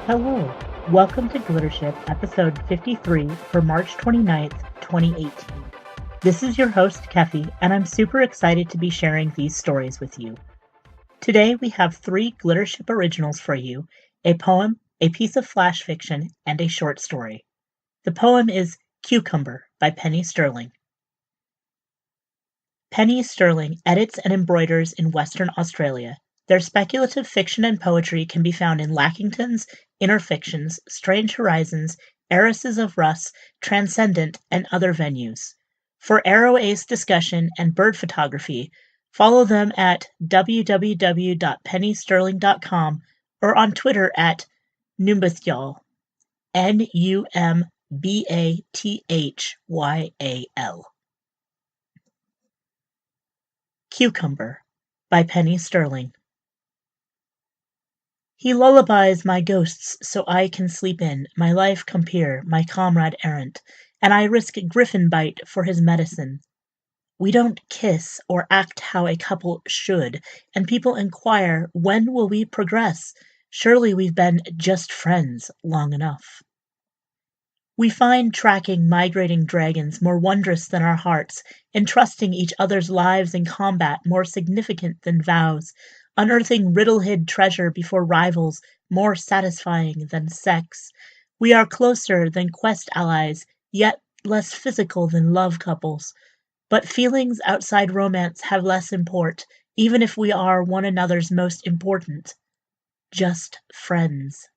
Hello, welcome to GlitterShip episode 53 for March 29th, 2018. This is your host, Keffy, and I'm super excited to be sharing these stories with you. Today we have 3 GlitterShip originals for you, a poem, a piece of flash fiction, and a short story. The poem is Cucumber by Penny Stirling. Penny Stirling edits and embroiders in Western Australia. Their speculative fiction and poetry can be found in Lackingtons, Inner Fictions, Strange Horizons, Heiresses of Russ, Transcendent, and other venues. For Arrow Ace discussion and bird photography, follow them at www.pennystirling.com or on Twitter at Numbathyal, Numbathyal. Cucumber by Penny Stirling. He lullabies my ghosts so I can sleep in, my life-compeer, my comrade-errant, and I risk griffin bite for his medicine. We don't kiss or act how a couple should, and people enquire, when will we progress? Surely we've been just friends long enough. We find tracking migrating dragons more wondrous than our hearts, entrusting each other's lives in combat more significant than vows, unearthing riddle-hid treasure before rivals more satisfying than sex. We are closer than quest allies, yet less physical than love couples. But feelings outside romance have less import, even if we are one another's most important. Just friends.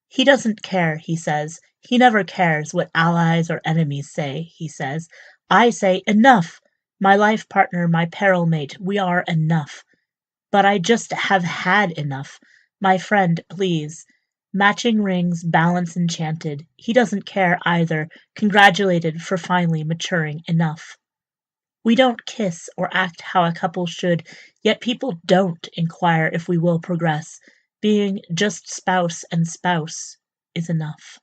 He doesn't care, he says. He never cares what allies or enemies say, he says. I say, enough! My life partner, my peril mate, we are enough. But I just have had enough. My friend, please. Matching rings, balance enchanted. He doesn't care either, congratulated for finally maturing enough. We don't kiss or act how a couple should, yet people don't inquire if we will progress. Being just spouse and spouse is enough.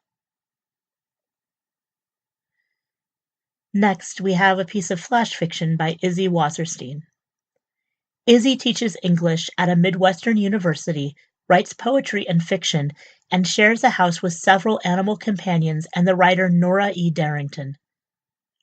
Next, we have a piece of flash fiction by Izzy Wasserstein. Izzy teaches English at a Midwestern university, writes poetry and fiction, and shares a house with several animal companions and the writer Nora E. Darrington.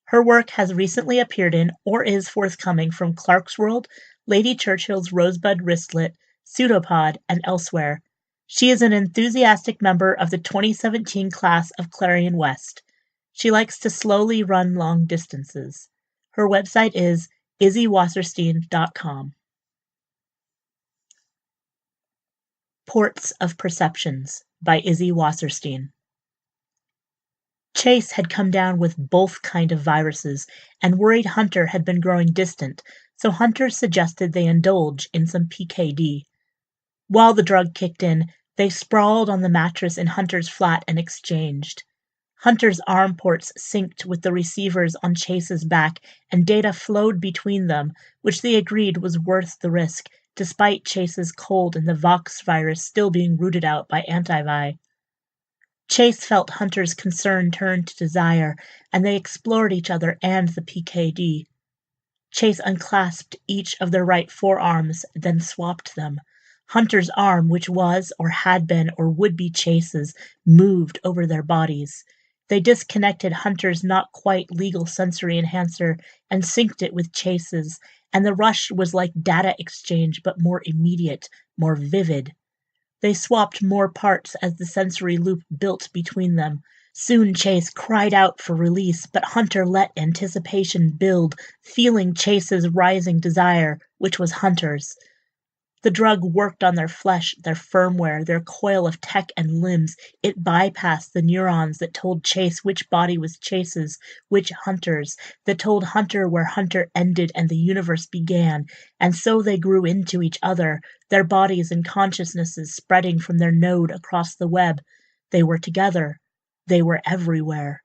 Her work has recently appeared in or is forthcoming from Clarkesworld, Lady Churchill's Rosebud Wristlet, Pseudopod, and elsewhere. She is an enthusiastic member of the 2017 class of Clarion West. She likes to slowly run long distances. Her website is izzywasserstein.com. Ports of Perceptions by Izzy Wasserstein. Chase had come down with both kind of viruses and worried Hunter had been growing distant, so Hunter suggested they indulge in some PKD. While the drug kicked in, they sprawled on the mattress in Hunter's flat and exchanged. Hunter's arm ports synced with the receivers on Chase's back, and data flowed between them, which they agreed was worth the risk, despite Chase's cold and the Vox virus still being rooted out by antivi. Chase felt Hunter's concern turn to desire, and they explored each other and the PKD. Chase unclasped each of their right forearms, then swapped them. Hunter's arm, which was, or had been, or would be Chase's, moved over their bodies. They disconnected Hunter's not quite legal sensory enhancer and synced it with Chase's, and the rush was like data exchange but more immediate, more vivid. They swapped more parts as the sensory loop built between them. Soon Chase cried out for release, but Hunter let anticipation build, feeling Chase's rising desire, which was Hunter's. The drug worked on their flesh, their firmware, their coil of tech and limbs. It bypassed the neurons that told Chase which body was Chase's, which Hunter's, that told Hunter where Hunter ended and the universe began, and so they grew into each other, their bodies and consciousnesses spreading from their node across the web. They were together. They were everywhere.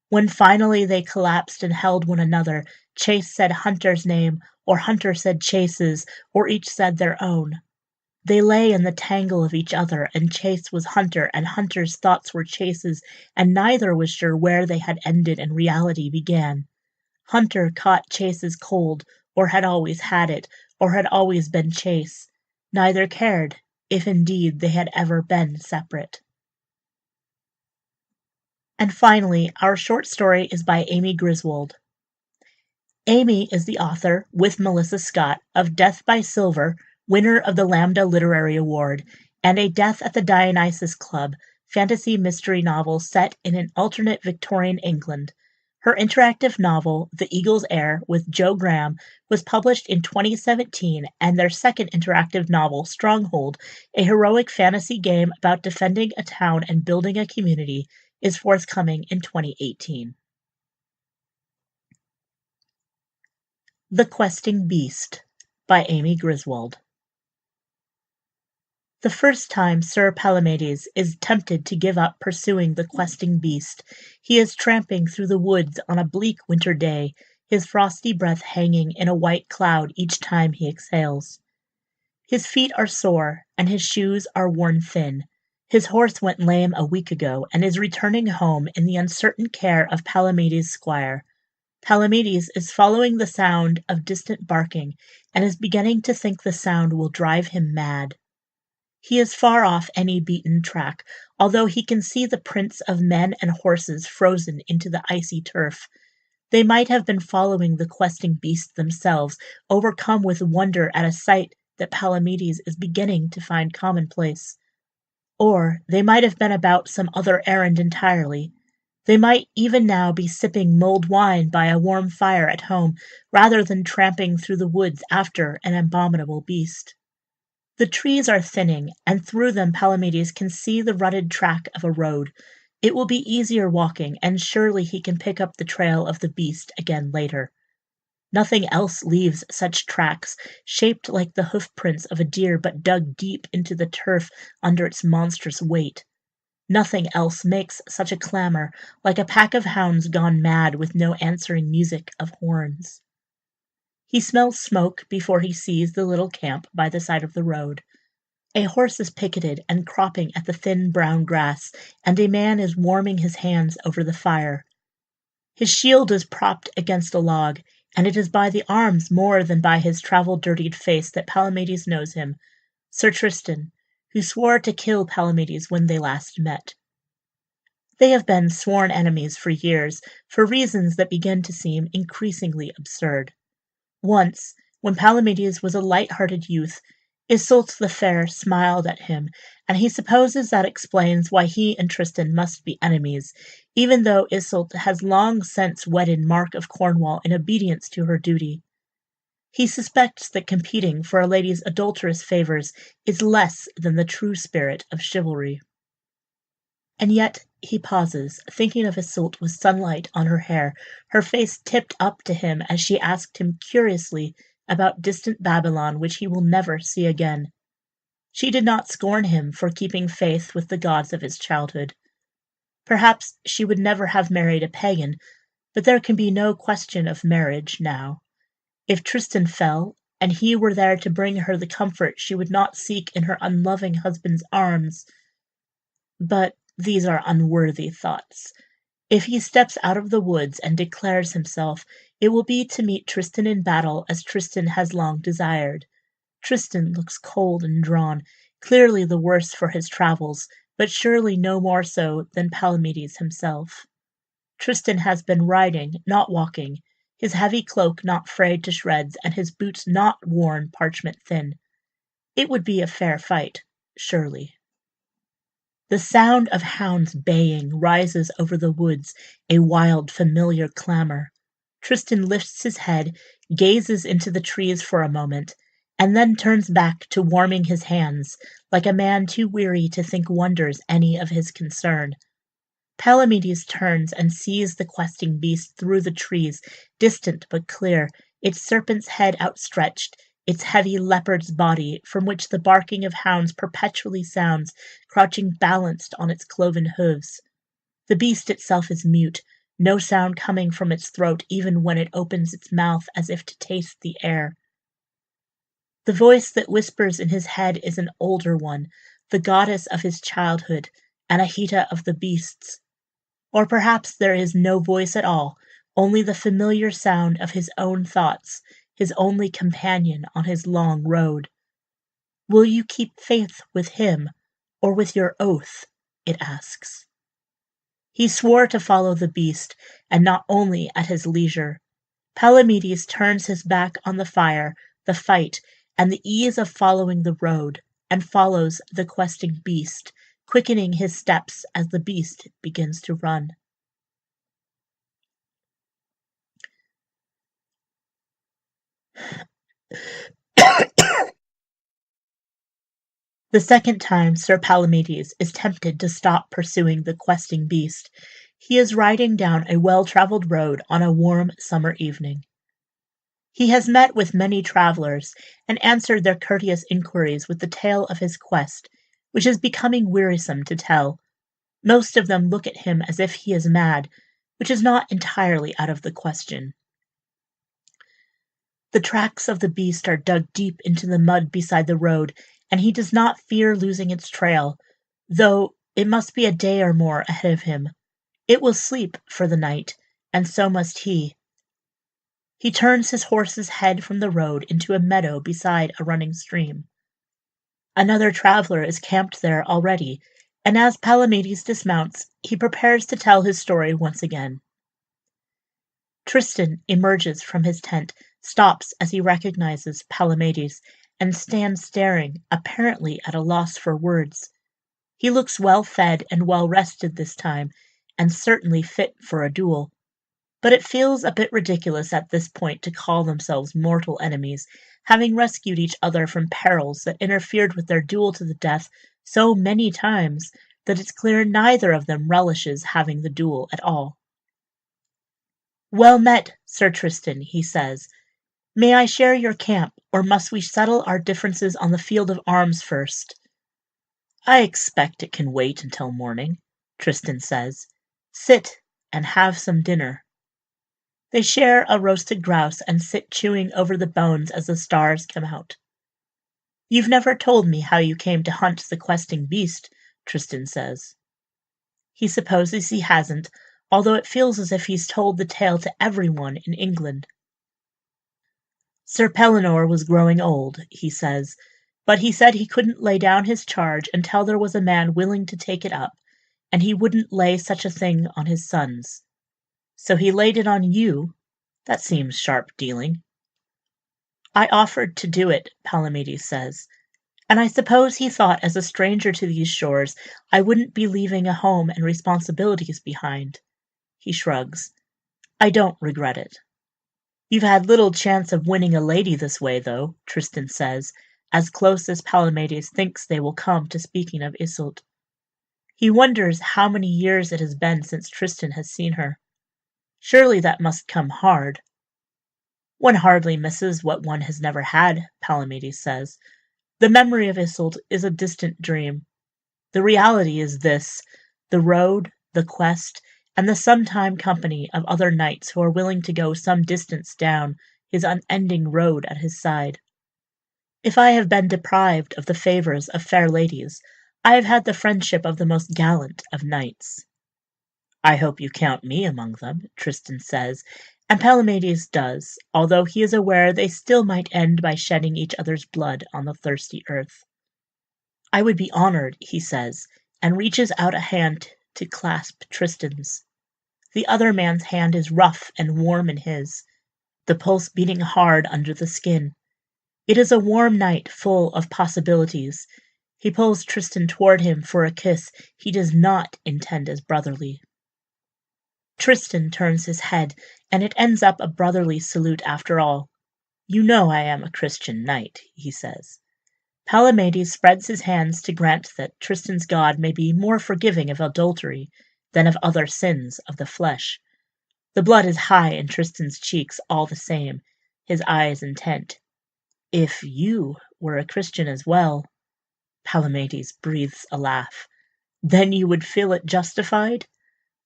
When finally they collapsed and held one another, Chase said Hunter's name, or Hunter said Chase's, or each said their own. They lay in the tangle of each other, and Chase was Hunter, and Hunter's thoughts were Chase's, and neither was sure where they had ended and reality began. Hunter caught Chase's cold, or had always had it, or had always been Chase. Neither cared. if indeed they had ever been separate. And finally, our short story is by Amy Griswold. Amy is the author, with Melissa Scott, of Death by Silver, winner of the Lambda Literary Award, and A Death at the Dionysus Club, fantasy mystery novel set in an alternate Victorian England. Her interactive novel, The Eagle's Heir, with Joe Graham, was published in 2017, and their second interactive novel, Stronghold, a heroic fantasy game about defending a town and building a community, is forthcoming in 2018. The Questing Beast by Amy Griswold. The first time Sir Palamedes is tempted to give up pursuing the questing beast, he is tramping through the woods on a bleak winter day, his frosty breath hanging in a white cloud each time he exhales. His feet are sore, and his shoes are worn thin. His horse went lame a week ago, and is returning home in the uncertain care of Palamedes' squire. Palamedes is following the sound of distant barking, and is beginning to think the sound will drive him mad. He is far off any beaten track, although he can see the prints of men and horses frozen into the icy turf. They might have been following the questing beast themselves, overcome with wonder at a sight that Palamedes is beginning to find commonplace. Or they might have been about some other errand entirely. They might even now be sipping mulled wine by a warm fire at home, rather than tramping through the woods after an abominable beast. The trees are thinning, and through them Palamedes can see the rutted track of a road. It will be easier walking, and surely he can pick up the trail of the beast again later. Nothing else leaves such tracks, shaped like the hoof-prints of a deer but dug deep into the turf under its monstrous weight. Nothing else makes such a clamor, like a pack of hounds gone mad with no answering music of horns. He smells smoke before he sees the little camp by the side of the road. A horse is picketed and cropping at the thin brown grass, and a man is warming his hands over the fire. His shield is propped against a log, and it is by the arms more than by his travel-dirtied face that Palamedes knows him, Sir Tristan, who swore to kill Palamedes when they last met. They have been sworn enemies for years, for reasons that begin to seem increasingly absurd. Once, when Palamedes was a light-hearted youth, Iseult the Fair smiled at him, and he supposes that explains why he and Tristan must be enemies, even though Iseult has long since wedded Mark of Cornwall in obedience to her duty. He suspects that competing for a lady's adulterous favors is less than the true spirit of chivalry. And yet he pauses, thinking of Iseult with sunlight on her hair, her face tipped up to him as she asked him curiously about distant Babylon which he will never see again. She did not scorn him for keeping faith with the gods of his childhood. Perhaps she would never have married a pagan, but there can be no question of marriage now. If Tristan fell, and he were there to bring her the comfort she would not seek in her unloving husband's arms. But these are unworthy thoughts. If he steps out of the woods and declares himself, it will be to meet Tristan in battle as Tristan has long desired. Tristan looks cold and drawn, clearly the worse for his travels, but surely no more so than Palamedes himself. Tristan has been riding, not walking, his heavy cloak not frayed to shreds, and his boots not worn parchment thin. It would be a fair fight, surely. The sound of hounds baying rises over the woods, a wild, familiar clamor. Tristan lifts his head, gazes into the trees for a moment, and then turns back to warming his hands, like a man too weary to think wonders any of his concern. Palamedes turns and sees the questing beast through the trees, distant but clear, its serpent's head outstretched, its heavy leopard's body, from which the barking of hounds perpetually sounds, crouching balanced on its cloven hooves. The beast itself is mute, no sound coming from its throat even when it opens its mouth as if to taste the air. The voice that whispers in his head is an older one, the goddess of his childhood, Anahita of the beasts. Or perhaps there is no voice at all, only the familiar sound of his own thoughts, his only companion on his long road. Will you keep faith with him, or with your oath? It asks. He swore to follow the beast, and not only at his leisure. Palamedes turns his back on the fire, the fight, and the ease of following the road, and follows the questing beast, quickening his steps as the beast begins to run. The second time Sir Palamedes is tempted to stop pursuing the questing beast, he is riding down a well-travelled road on a warm summer evening. He has met with many travellers, and answered their courteous inquiries with the tale of his quest, which is becoming wearisome to tell. Most of them look at him as if he is mad, which is not entirely out of the question. The tracks of the beast are dug deep into the mud beside the road, and he does not fear losing its trail, though it must be a day or more ahead of him. It will sleep for the night, and so must he. He turns his horse's head from the road into a meadow beside a running stream. Another traveller is camped there already, and as Palamedes dismounts, he prepares to tell his story once again. Tristan emerges from his tent, stops as he recognizes Palamedes, and stands staring, apparently at a loss for words. He looks well fed and well rested this time, and certainly fit for a duel. But it feels a bit ridiculous at this point to call themselves mortal enemies, having rescued each other from perils that interfered with their duel to the death so many times that it's clear neither of them relishes having the duel at all. "Well met, Sir Tristan," he says. "May I share your camp, or must we settle our differences on the field of arms first?" "I expect it can wait until morning," Tristan says. "Sit and have some dinner." They share a roasted grouse and sit chewing over the bones as the stars come out. "You've never told me how you came to hunt the questing beast," Tristan says. He supposes he hasn't, although it feels as if he's told the tale to everyone in England. "Sir Pellinore was growing old," he says, "but he said he couldn't lay down his charge until there was a man willing to take it up, and he wouldn't lay such a thing on his sons. So he laid it on you. That seems sharp dealing." "I offered to do it," Palamedes says, "and I suppose he thought as a stranger to these shores I wouldn't be leaving a home and responsibilities behind." He shrugs. "I don't regret it." "You've had little chance of winning a lady this way, though," Tristan says, as close as Palamedes thinks they will come to speaking of Iseult. He wonders how many years it has been since Tristan has seen her. Surely that must come hard. "One hardly misses what one has never had," Palamedes says. "The memory of Iseult is a distant dream. The reality is this: the road, the quest, and the sometime company of other knights who are willing to go some distance down his unending road at his side. If I have been deprived of the favours of fair ladies, I have had the friendship of the most gallant of knights." "I hope you count me among them," Tristan says, and Palamedes does, although he is aware they still might end by shedding each other's blood on the thirsty earth. "I would be honoured," he says, and reaches out a hand to clasp Tristan's. The other man's hand is rough and warm in his, the pulse beating hard under the skin. It is a warm night full of possibilities. He pulls Tristan toward him for a kiss he does not intend as brotherly. Tristan turns his head, and it ends up a brotherly salute after all. "You know I am a Christian knight," he says. Palamedes spreads his hands to grant that Tristan's God may be more forgiving of adultery than of other sins of the flesh. The blood is high in Tristan's cheeks all the same, his eyes intent. "If you were a Christian as well," Palamedes breathes a laugh, "then you would feel it justified?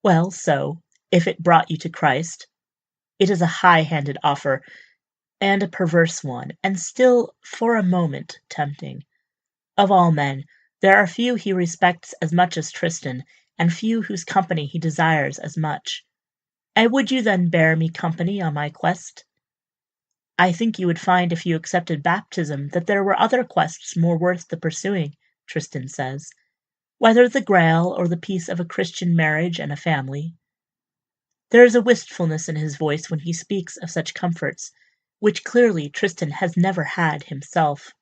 Well, so, if it brought you to Christ. It is a high-handed offer, and a perverse one, and still, for a moment, tempting. Of all men, there are few he respects as much as Tristan, and few whose company he desires as much. And would you then bear me company on my quest?" I think you would find if you accepted baptism that there were other quests more worth the pursuing, Tristan says. Whether the Grail or the peace of a Christian marriage and a family. There is a wistfulness in his voice when he speaks of such comforts, which clearly Tristan has never had himself.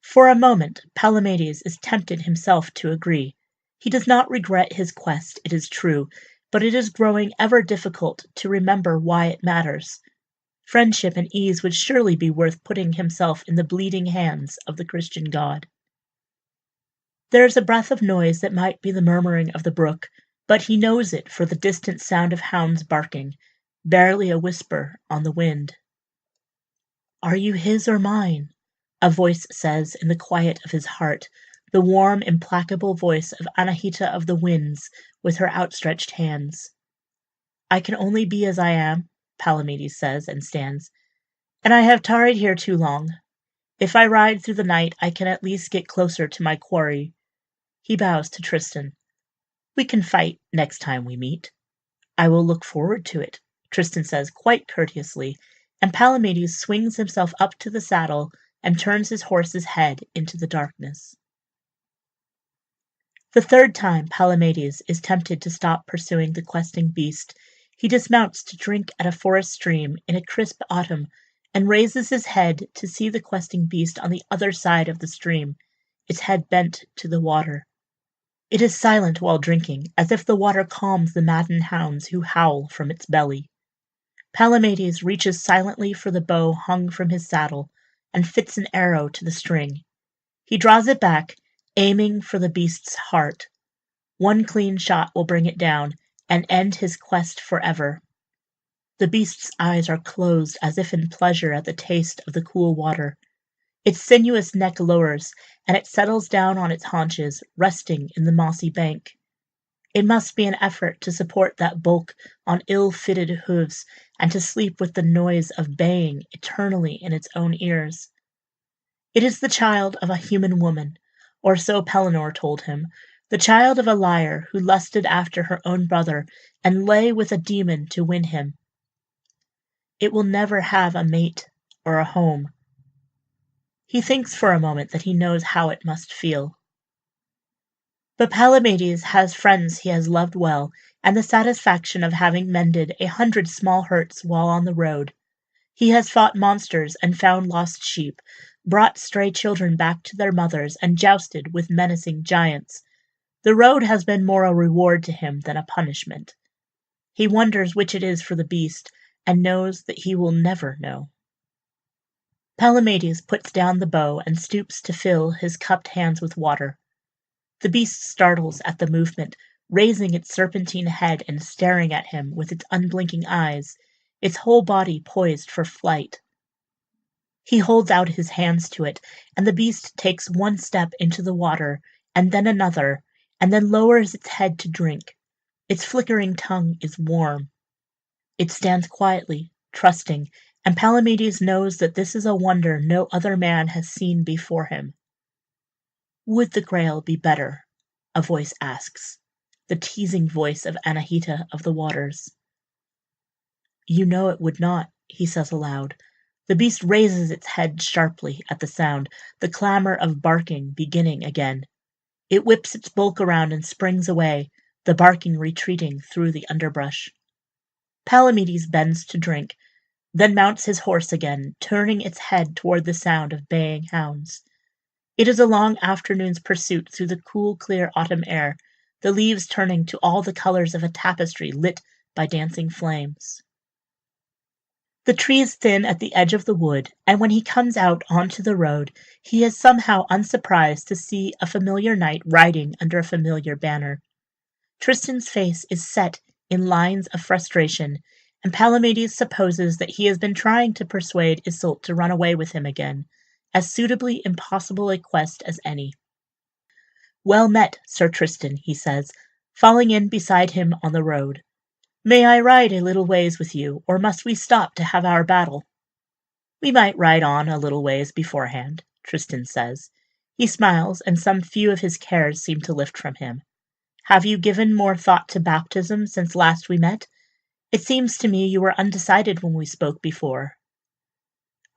For a moment, Palamedes is tempted himself to agree. He does not regret his quest, it is true, but it is growing ever difficult to remember why it matters. Friendship and ease would surely be worth putting himself in the bleeding hands of the Christian God. There is a breath of noise that might be the murmuring of the brook, but he knows it for the distant sound of hounds barking, barely a whisper on the wind. "Are you his or mine?" a voice says in the quiet of his heart, the warm, implacable voice of Anahita of the winds with her outstretched hands. "I can only be as I am," Palamedes says and stands, "and I have tarried here too long. If I ride through the night I can at least get closer to my quarry." He bows to Tristan. "We can fight next time we meet." "I will look forward to it," Tristan says quite courteously, and Palamedes swings himself up to the saddle and turns his horse's head into the darkness. The third time Palamedes is tempted to stop pursuing the questing beast, he dismounts to drink at a forest stream in a crisp autumn and raises his head to see the questing beast on the other side of the stream, its head bent to the water. It is silent while drinking, as if the water calms the maddened hounds who howl from its belly. Palamedes reaches silently for the bow hung from his saddle and fits an arrow to the string. He draws it back, aiming for the beast's heart. One clean shot will bring it down and end his quest forever. The beast's eyes are closed as if in pleasure at the taste of the cool water. Its sinuous neck lowers, and it settles down on its haunches, resting in the mossy bank. It must be an effort to support that bulk on ill-fitted hooves and to sleep with the noise of baying eternally in its own ears. It is the child of a human woman, or so Pellinore told him, the child of a liar who lusted after her own brother and lay with a demon to win him. It will never have a mate or a home. He thinks for a moment that he knows how it must feel. But Palamedes has friends he has loved well, and the satisfaction of having mended 100 small hurts while on the road. He has fought monsters and found lost sheep, brought stray children back to their mothers, and jousted with menacing giants. The road has been more a reward to him than a punishment. He wonders which it is for the beast, and knows that he will never know. Palamedes puts down the bow and stoops to fill his cupped hands with water. The beast startles at the movement, raising its serpentine head and staring at him with its unblinking eyes, its whole body poised for flight. He holds out his hands to it, and the beast takes one step into the water, and then another, and then lowers its head to drink. Its flickering tongue is warm. It stands quietly, trusting, and Palamedes knows that this is a wonder no other man has seen before him. "Would the Grail be better?" a voice asks, the teasing voice of Anahita of the waters. "You know it would not," he says aloud. The beast raises its head sharply at the sound, the clamor of barking beginning again. It whips its bulk around and springs away, the barking retreating through the underbrush. Palamedes bends to drink, then mounts his horse again, turning its head toward the sound of baying hounds. It is a long afternoon's pursuit through the cool, clear autumn air, the leaves turning to all the colors of a tapestry lit by dancing flames. The trees thin at the edge of the wood, and when he comes out onto the road, he is somehow unsurprised to see a familiar knight riding under a familiar banner. Tristan's face is set in lines of frustration, and Palamedes supposes that he has been trying to persuade Iseult to run away with him again, as suitably impossible a quest as any. "Well met, Sir Tristan," he says, falling in beside him on the road. "May I ride a little ways with you, or must we stop to have our battle?" "We might ride on a little ways beforehand," Tristan says. He smiles, and some few of his cares seem to lift from him. "Have you given more thought to baptism since last we met? It seems to me you were undecided when we spoke before."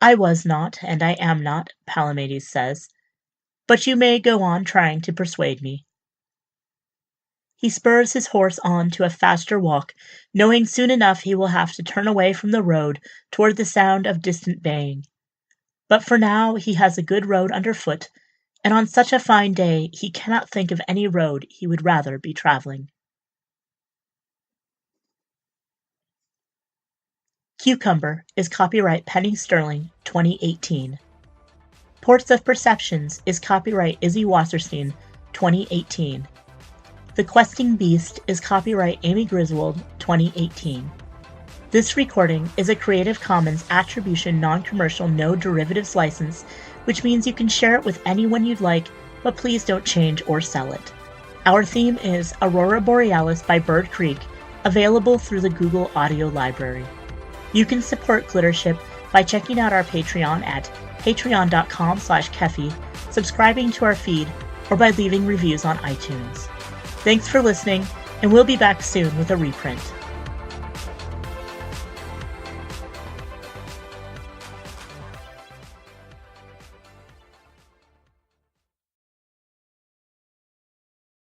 I was not, and I am not, Palamedes says, but you may go on trying to persuade me. He spurs his horse on to a faster walk, knowing soon enough he will have to turn away from the road toward the sound of distant baying. But for now he has a good road underfoot, and on such a fine day he cannot think of any road he would rather be traveling. Cucumber is copyright Penny Stirling, 2018. Ports of Perceptions is copyright Izzy Wasserstein, 2018. The Questing Beast is copyright Amy Griswold, 2018. This recording is a Creative Commons Attribution Non-Commercial No Derivatives license, which means you can share it with anyone you'd like, but please don't change or sell it. Our theme is Aurora Borealis by Bird Creek, available through the Google Audio Library. You can support GlitterShip by checking out our Patreon at patreon.com/Keffy, subscribing to our feed, or by leaving reviews on iTunes. Thanks for listening, and we'll be back soon with a reprint.